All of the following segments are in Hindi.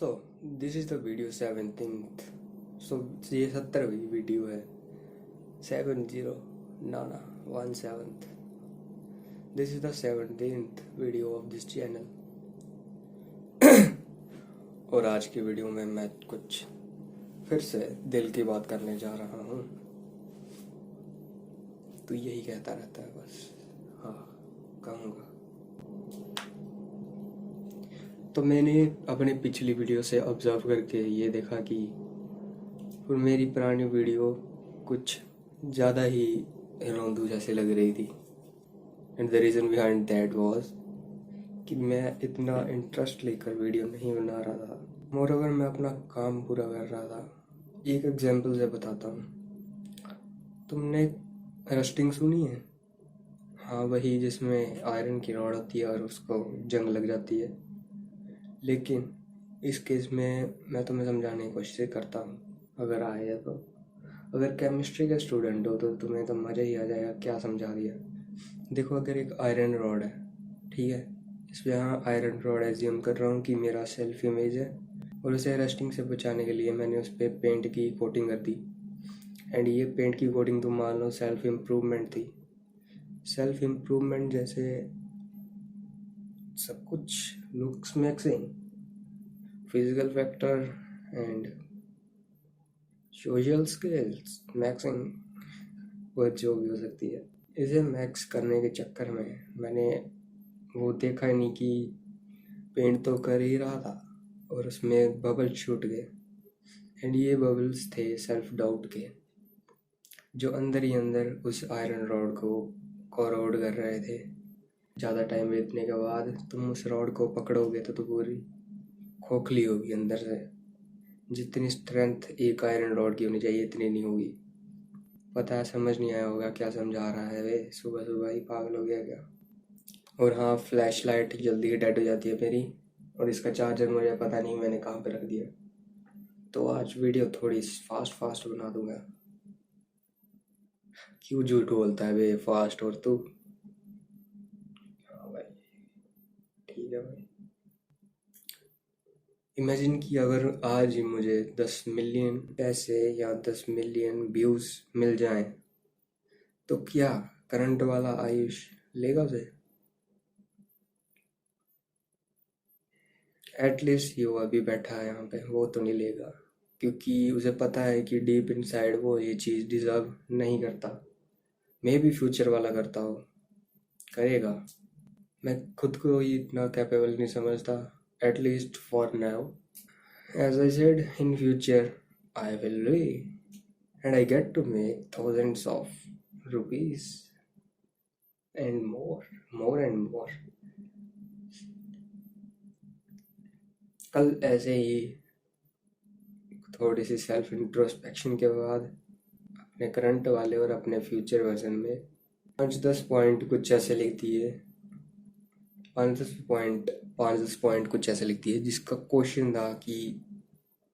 So this is the video 17th। सो ये 17वीं वीडियो है। 70 ना 17th। This is the 17th video of this channel. और आज की वीडियो में मैं कुछ फिर से दिल की बात करने जा रहा हूँ। तो यही कहता रहता है बस। हाँ, कहूँगा। तो मैंने अपनी पिछली वीडियो से ऑब्जर्व करके ये देखा कि मेरी पुरानी वीडियो कुछ ज़्यादा ही रौंदू जैसे लग रही थी। And the reason behind that was कि मैं इतना इंटरेस्ट लेकर वीडियो नहीं बना रहा था। मोर ओवर मैं अपना काम पूरा कर रहा था। एक एग्जांपल से बताता हूँ। तुमने रस्टिंग सुनी है? हाँ, वही जिसमें आयरन की रॉड होती है और उसको जंग लग जाती है। लेकिन इस केस में मैं तुम्हें समझाने की कोशिश करता हूँ, अगर आए तो। अगर केमिस्ट्री के स्टूडेंट हो तो तुम्हें तो मज़ा ही आ जाएगा क्या समझा दिया। देखो, अगर एक आयरन रॉड है, ठीक है, इसमें यहाँ आयरन रॉड एज्यूम कर रहा हूँ कि मेरा सेल्फ इमेज है, और उसे रस्टिंग से बचाने के लिए मैंने उस पर पेंट की कोटिंग कर दी। एंड ये पेंट की कोटिंग तुम मान लो सेल्फ इम्प्रूवमेंट थी। सेल्फ इम्प्रूवमेंट जैसे सब कुछ looks maxing, physical factor and social skills maxing, वह जो भी हो सकती है। इसे मैक्स करने के चक्कर में मैंने वो देखा ही नहीं कि पेंट तो कर ही रहा था और उसमें बबल छूट गए। एंड ये बबल्स थे सेल्फ डाउट के, जो अंदर ही अंदर उस आयरन रॉड को कोरोड कर रहे थे। ज़्यादा टाइम बीतने के बाद तुम उस रॉड को पकड़ोगे तो पूरी खोखली होगी अंदर से। जितनी स्ट्रेंथ एक आयरन रॉड की होनी चाहिए इतनी नहीं होगी। पता है, समझ नहीं आया होगा क्या समझा रहा है वे। सुबह सुबह ही पागल हो गया क्या? और हाँ, फ्लैश लाइट जल्दी ही डेड हो जाती है मेरी, और इसका चार्जर मुझे पता नहीं मैंने कहाँ पे रख दिया। तो आज वीडियो थोड़ी फास्ट बना दूंगा। क्यों झूठ बोलता है वे फास्ट? और तू? हाँ भाई, ठीक है भाई। इमेजिन कि अगर आज ही मुझे 10 मिलियन पैसे या 10 मिलियन व्यूज मिल जाएं, तो क्या करंट वाला आयुष लेगा उसे? एटलीस्ट ये अभी बैठा है यहाँ पे, वो तो नहीं लेगा, क्योंकि उसे पता है कि डीप इनसाइड वो ये चीज़ डिजर्व नहीं करता। मे बी फ्यूचर वाला करता हो, करेगा। मैं खुद को ही इतना कैपेबल नहीं समझता, at least for now. As I said, in future I will re and I get to make thousands of rupees and more and more. कल ऐसे ही थोड़ी सी सेल्फ इंट्रोस्पेक्शन के बाद अपने करंट वाले और अपने फ्यूचर वर्जन में 5-10 पॉइंट कुछ ऐसे लिखती है। 5-10 पॉइंट कुछ ऐसे लिखती है जिसका क्वेश्चन था कि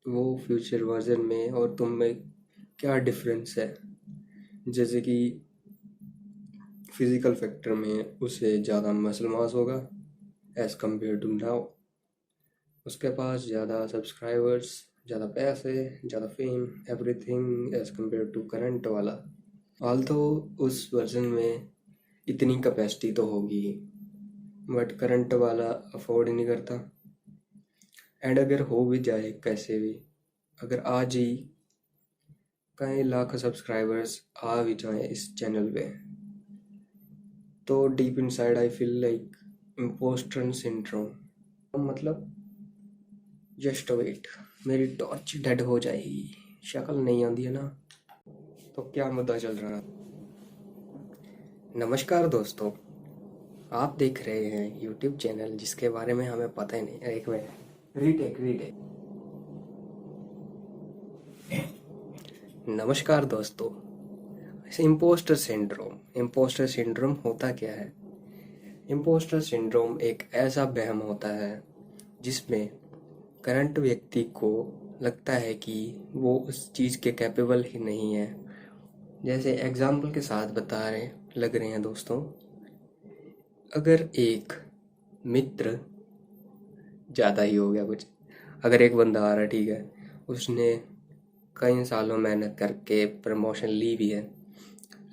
वो फ्यूचर वर्जन में और तुम में क्या डिफरेंस है। जैसे कि फिजिकल फैक्टर में उसे ज़्यादा मसल मास होगा एज़ कम्पेयर टू नाउ। उसके पास ज़्यादा सब्सक्राइबर्स, ज़्यादा पैसे, ज़्यादा fame, everything as compare to current वाला। ऑल्दो उस वर्जन में इतनी कैपेसिटी तो होगी, बट करंट वाला अफोर्ड ही नहीं करता। एंड अगर हो भी जाए कैसे भी, अगर आज ही कई लाख सब्सक्राइबर्स आ भी जाए इस चैनल पे, तो deep inside I feel like impostor syndrome. मतलब जस्ट वेट, मेरी टॉर्च डेड हो जाएगी, शक्ल नहीं आती है ना। तो क्या मुद्दा चल रहा है? नमस्कार दोस्तों, आप देख रहे हैं यूट्यूब चैनल जिसके बारे में हमें पता ही नहीं। एक मिनट, रीटेक। नमस्कार दोस्तों, इम्पोस्टर सिंड्रोम होता क्या है? इम्पोस्टर सिंड्रोम एक ऐसा वहम होता है जिसमें करंट व्यक्ति को लगता है कि वो उस चीज़ के कैपेबल ही नहीं है। जैसे एग्जाम्पल के साथ लग रहे हैं दोस्तों। अगर एक मित्र, ज़्यादा ही हो गया कुछ, अगर एक बंदा आ रहा है, ठीक है, उसने कई सालों मेहनत करके प्रमोशन ली भी है,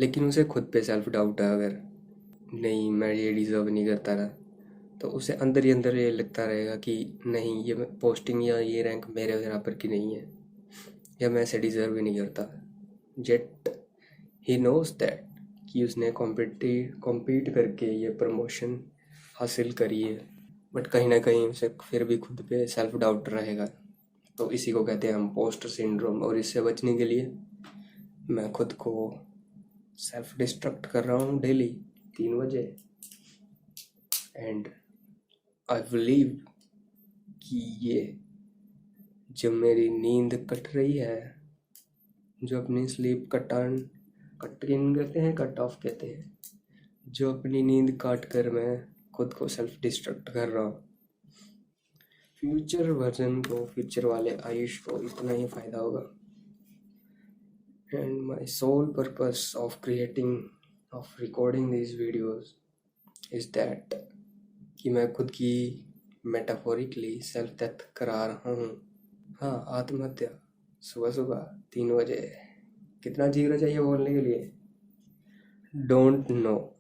लेकिन उसे खुद पे सेल्फ डाउट है, अगर नहीं मैं ये डिज़र्व नहीं करता ना, तो उसे अंदर ही अंदर ये लगता रहेगा कि नहीं, ये पोस्टिंग या ये रैंक मेरे बराबर की नहीं है, या मैं इसे डिज़र्व ही नहीं करता। जेट ही नोज दैट कि उसने कॉम्पीट करके ये प्रमोशन हासिल करी है, बट कहीं ना कहीं उसे फिर भी खुद पे सेल्फ डाउट रहेगा। तो इसी को कहते हैं हम पोस्टर सिंड्रोम। और इससे बचने के लिए मैं खुद को सेल्फ डिस्ट्रक्ट कर रहा हूँ डेली 3 बजे। एंड आई बिलीव कि ये जो मेरी नींद कट रही है, जो अपनी स्लीप कट इन कहते हैं, कट ऑफ कहते हैं, जो अपनी नींद काट कर मैं खुद को सेल्फ डिस्ट्रक्ट कर रहा हूँ, फ्यूचर वर्जन को, फ्यूचर वाले आयुष को इतना ही फायदा होगा। And my sole purpose of recording these videos is that कि मैं खुद की मेटाफोरिकली सेल्फ डेथ करा रहा हूँ। हाँ, आत्महत्या सुबह सुबह 3 बजे, कितना जीरो चाहिए बोलने के लिए? डोंट नो,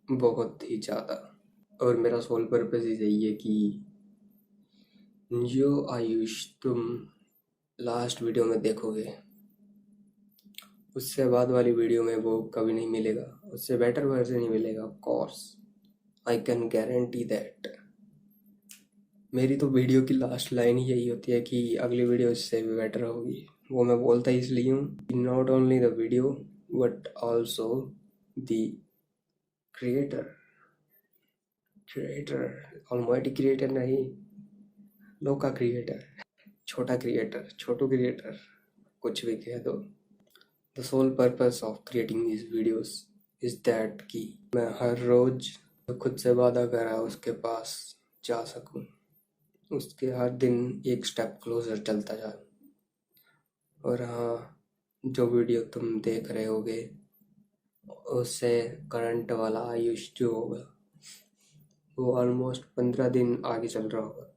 बहुत ही ज़्यादा। और मेरा सोल पर्पस यही है कि जो आयुष तुम लास्ट वीडियो में देखोगे, उससे बाद वाली वीडियो में वो कभी नहीं मिलेगा, उससे बेटर वर्जन ही मिलेगा। Of course, I can guarantee that. मेरी तो वीडियो की लास्ट लाइन ही यही होती है कि अगली वीडियो इससे भी बेटर होगी। वो मैं बोलता ही इसलिए हूँ, not only the video but also the creator almighty creator नहीं, लोका क्रिएटर, छोटा क्रिएटर, छोटू क्रिएटर, कुछ भी कह दो। The sole purpose of creating these videos is that कि मैं हर रोज खुद से वादा करा उसके पास जा सकूं, उसके हर दिन एक स्टेप क्लोजर चलता जाए। और हाँ, जो वीडियो तुम देख रहे होगे उससे करंट वाला आयुष जो होगा वो ऑलमोस्ट 15 दिन आगे चल रहा होगा।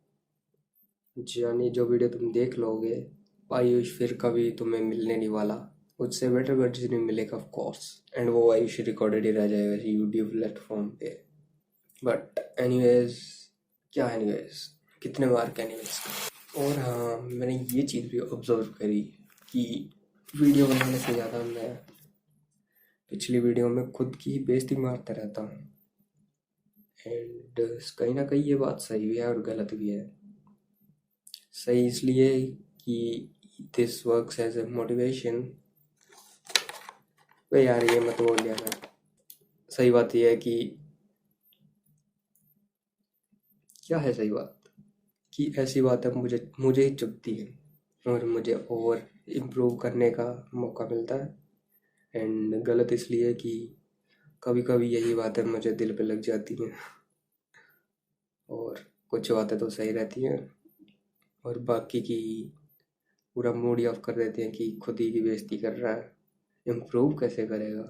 यानी जो वीडियो तुम देख लोगे, आयुष फिर कभी तुम्हें मिलने नहीं वाला, उससे बेटर वर्जन नहीं मिलेगा ऑफ कोर्स। एंड वो आयुष रिकॉर्डेड ही रह जाएगा यूट्यूब प्लेटफॉर्म पे। बट एनीवेज, क्या एनीवेज, कितने मार्क एनीवेज का। और हाँ, मैंने ये चीज़ भी ऑब्जर्व करी कि वीडियो बनाने से ज़्यादा मैं पिछली वीडियो में खुद की ही बेइज्जती मारता रहता हूँ। एंड कहीं ना कहीं ये बात सही भी है और गलत भी है। सही इसलिए कि this works as a motivation. वे यार, ये मत बोल यार। सही बात यह है कि क्या है सही बात, कि ऐसी बातें मुझे ही चुभती है और मुझे और इम्प्रूव करने का मौका मिलता है। एंड गलत इसलिए कि कभी कभी यही बातें मुझे दिल पे लग जाती हैं, और कुछ बातें तो सही रहती हैं और बाकी की पूरा मूड ही ऑफ कर देते हैं कि खुद ही की बेइज्जती कर रहा है, इम्प्रूव कैसे करेगा।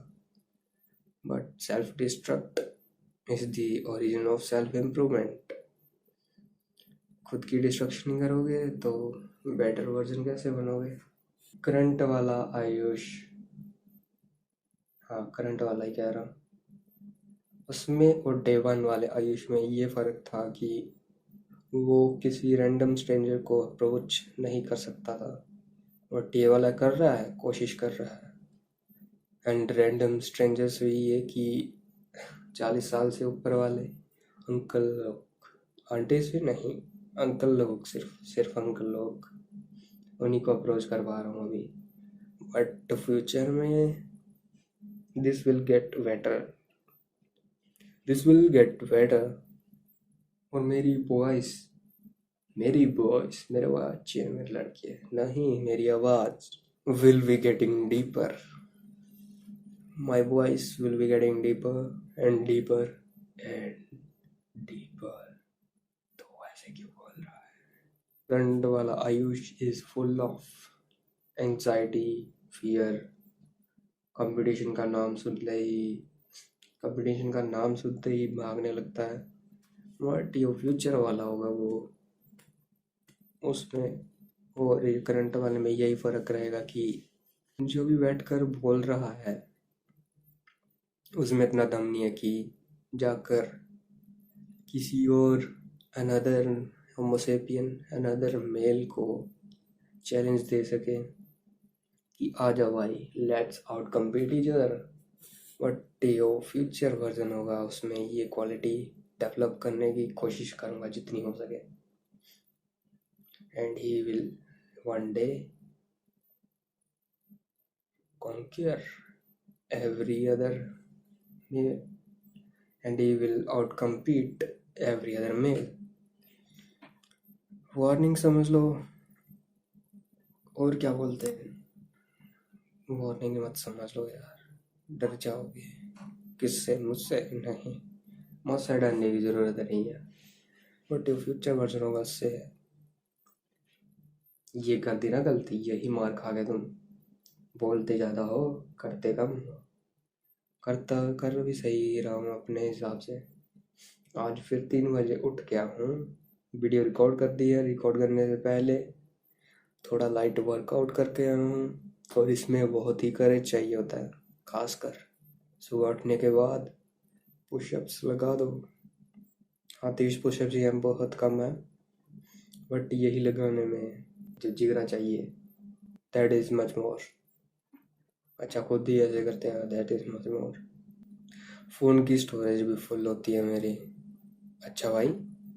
But self destruct is the origin of self improvement. खुद की डिस्ट्रक्शन नहीं करोगे तो बेटर वर्जन कैसे बनोगे? करंट वाला आयुष, हाँ करंट वाला ही कह रहा हूँ, उसमें और डे वन वाले आयुष में ये फ़र्क था कि वो किसी रैंडम स्ट्रेंजर को अप्रोच नहीं कर सकता था, और डे वाला कर रहा है, कोशिश कर रहा है। एंड रैंडम स्ट्रेंजर्स भी ये कि 40 साल से ऊपर वाले अंकल लोग, आंटीज भी नहीं, अंकल लोग, सिर्फ अंकल लोग, उन्हीं को अप्रोच कर पा रहा हूँ अभी। बट फ्यूचर में दिस विल गेट बेटर, और मेरी वॉइस, मेरे बच्चे, मेरे लड़के नहीं, मेरी आवाज़ will be getting deeper. My voice will be getting deeper and deeper and deeper. तो ऐसे क्यों बोल रहा है? फ्रंट वाला Ayush is full of anxiety, fear. Competition का नाम सुनते ही भागने लगता है। बट ये फ्यूचर वाला होगा, वो उसमें और ये करंट वाले में यही फ़र्क रहेगा कि जो भी बैठकर बोल रहा है उसमें इतना दम नहीं है कि जाकर किसी और अनदर होमोसेपियन अनदर मेल को चैलेंज दे सके कि आ जाओ भाई, let's out compete each other. But जो फ्यूचर वर्जन होगा उसमें ये क्वालिटी डेवलप करने की कोशिश करूँगा जितनी हो सके, and he will one day conquer every other male and he will outcompete every other male। Warning समझ लो, और क्या बोलते हैं, वार्निंग मत समझ लो यार, डर जाओगे। किससे? मुझसे नहीं, मुझसे डरने की ज़रूरत नहीं है। बट जो फ्यूचर वर्जन होगा उससे ये कर दी ना गलती, यही मार खा गए तुम। बोलते ज़्यादा हो, करते कम हो। करता कर भी सही रहा हूँ अपने हिसाब से। आज फिर 3 बजे उठ गया हूँ, वीडियो रिकॉर्ड कर दी है। रिकॉर्ड करने से पहले थोड़ा लाइट वर्कआउट करके आया हूँ, और इसमें बहुत ही करेज चाहिए होता है। खासकर सुबह उठने के बाद पुशअप्स लगा दो। हाँ, 30 पुशअप्स ही हम बहुत कम है, बट यही लगाने में जो जिगरा चाहिए, दैट इज़ मच मोर। अच्छा, खुद ही ऐसे करते हैं, that is much more. Phone की स्टोरेज भी फुल होती है मेरी। अच्छा भाई,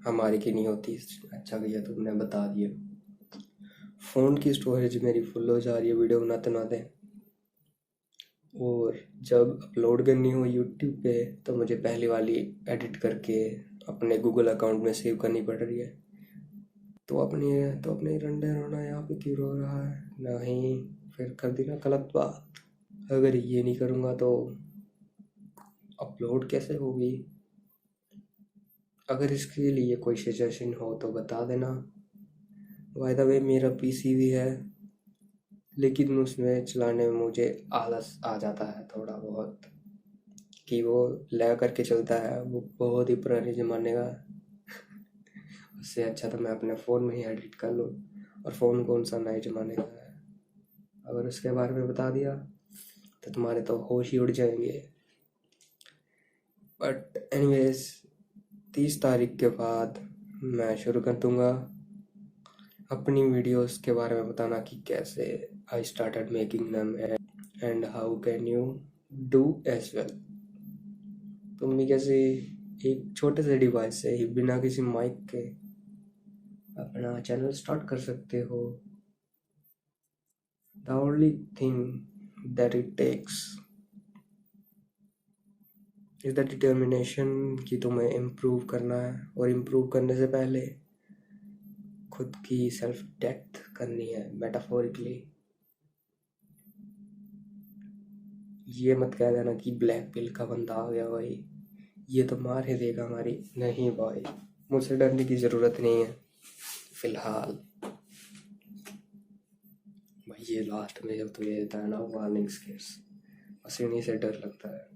हमारी की नहीं होती। अच्छा भैया, तुमने बता दिया। फ़ोन की स्टोरेज मेरी फुल हो जा रही है वीडियो बनाते बनाते, और जब अपलोड करनी हो यूट्यूब पे तो मुझे पहली वाली एडिट करके अपने गूगल अकाउंट में सेव करनी पड़ रही है। तो अपने रंडे रोना यहाँ पे क्यों रो रहा है? नहीं, फिर कर दी ना गलत बात। अगर ये नहीं करूँगा तो अपलोड कैसे होगी? अगर इसके लिए कोई सजेशन हो तो बता देना। बाय द वे, मेरा पीसी भी है, लेकिन उसमें चलाने में मुझे आलस आ जाता है थोड़ा बहुत, कि वो लैग करके चलता है। वो बहुत ही पुराने ज़माने का। उससे अच्छा तो मैं अपने फ़ोन में ही एडिट कर लूँ, और फ़ोन कौन सा नए ज़माने का है। अगर उसके बारे में बता दिया तो तुम्हारे तो होश ही उड़ जाएंगे। बट एनीवेज, 30 तारीख के बाद मैं शुरू कर दूँगा अपनी वीडियोस के बारे में बताना कि कैसे I started making them and how can you do as well. तुम भी कैसे एक छोटे से डिवाइस से ही बिना किसी माइक के अपना चैनल स्टार्ट कर सकते हो। The only thing that it takes is the determination कि तुम्हें इम्प्रूव करना है, और इम्प्रूव करने से पहले खुद की सेल्फ डेथ करनी है, मेटाफोरिकली। ये मत कह देना कि ब्लैक पिल का बंदा आ गया भाई, ये तो मार ही देगा हमारी। नहीं भाई, मुझसे डरने की ज़रूरत नहीं है फिलहाल। भाई ये लास्ट में जब तुम्हें देता है ना वार्निंग स्केयर्स, बस इन्हीं से डर लगता है।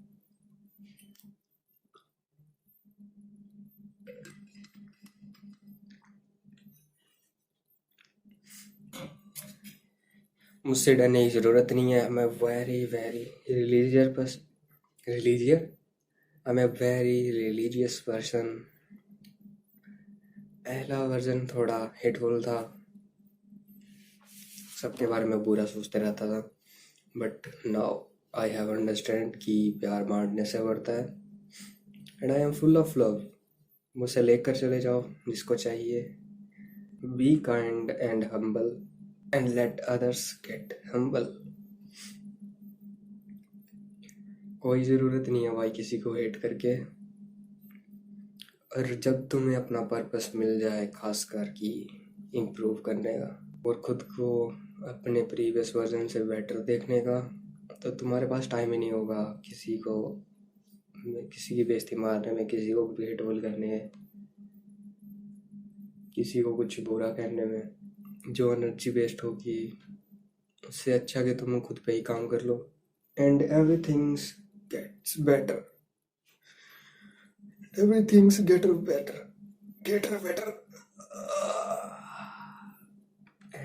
मुझसे डरने की ज़रूरत नहीं है। मैं very very religious I am a very religious person. पहला वर्जन थोड़ा हेटफुल था, सबके बारे में बुरा सोचते रहता था, but now I have understand कि प्यार बांटने से बढ़ता है, and I am full of love. मुझसे लेकर चले जाओ जिसको चाहिए। Be kind and humble and let others get humble. कोई ज़रूरत नहीं है भाई किसी को हेट करके। और जब तुम्हें अपना पर्पस मिल जाए, खासकर कि इम्प्रूव करने का और खुद को अपने प्रीवियस वर्जन से बेटर देखने का, तो तुम्हारे पास टाइम ही नहीं होगा किसी की बेइज्जती मारने में, किसी को हेटफुल करने में, किसी को कुछ बुरा कहने में। जो एनर्जी वेस्ट होगी, उससे अच्छा कि तुम खुद पे ही काम कर लो, and everything's gets better. Everything's getter better.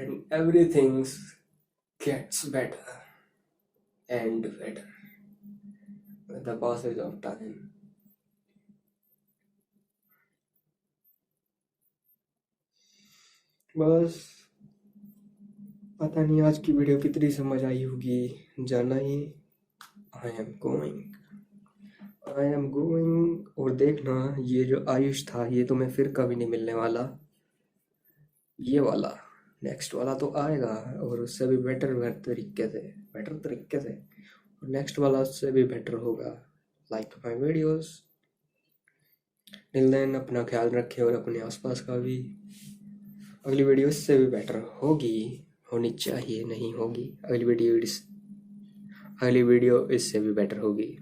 and everything gets better and better with the passage of time. बस पता नहीं आज की वीडियो कितनी समझ आई होगी, जाना ही। I am going. और देखना, ये जो आयुष था ये तुम्हें फिर कभी नहीं मिलने वाला। ये वाला नेक्स्ट वाला तो आएगा और उससे भी बेटर तरीके से और नेक्स्ट वाला उससे भी बेटर होगा। Like my videos. Till then अपना ख्याल रखें और अपने आसपास का भी। अगली वीडियो इससे भी बेटर होनी चाहिए, नहीं होगी। अगली वीडियो इससे भी बेटर होगी।